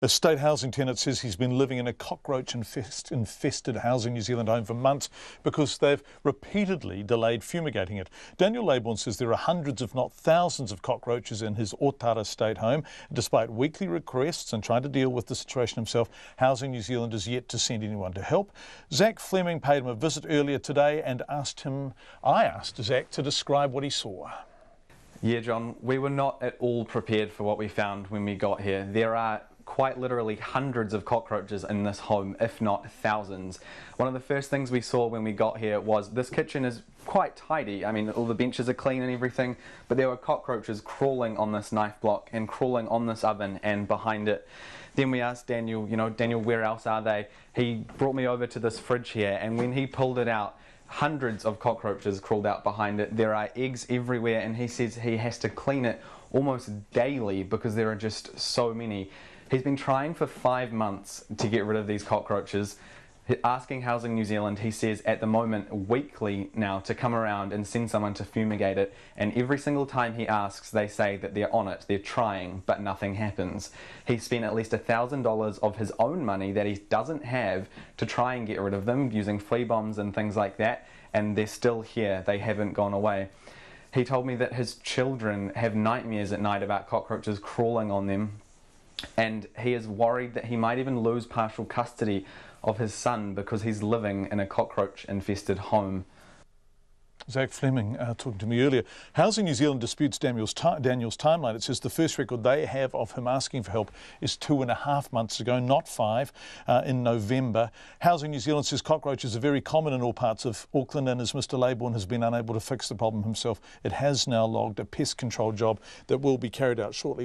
A state housing tenant says he's been living in a cockroach-infested Housing New Zealand home for months because they've repeatedly delayed fumigating it. Daniel Laybourne says there are hundreds, if not thousands, of cockroaches in his Otara state home. Despite weekly requests and trying to deal with the situation himself, Housing New Zealand is yet to send anyone to help. Zach Fleming paid him a visit earlier today and I asked Zach to describe what he saw. Yeah, John, we were not at all prepared for what we found when we got here. There are quite literally hundreds of cockroaches in this home, if not thousands. One of the first things we saw when we got here was this kitchen is quite tidy. I mean, all the benches are clean and everything, but there were cockroaches crawling on this knife block and crawling on this oven and behind it. Then we asked Daniel, Daniel, where else are they? He brought me over to this fridge here, and when he pulled it out, hundreds of cockroaches crawled out behind it. There are eggs everywhere, and he says he has to clean it almost daily because there are just so many. He's been trying for 5 months to get rid of these cockroaches, asking Housing New Zealand, he says at the moment weekly now, to come around and send someone to fumigate it, and every single time he asks they say that they're on it, they're trying, but nothing happens. He spent at least $1,000 of his own money that he doesn't have to try and get rid of them using flea bombs and things like that, and they're still here, they haven't gone away. He told me that his children have nightmares at night about cockroaches crawling on them, and he is worried that he might even lose partial custody of his son because he's living in a cockroach-infested home. Zach Fleming talking to me earlier. Housing New Zealand disputes Daniel's timeline. It says the first record they have of him asking for help is 2.5 months ago, not 5, in November. Housing New Zealand says cockroaches are very common in all parts of Auckland, and as Mr Laybourne has been unable to fix the problem himself, it has now logged a pest control job that will be carried out shortly.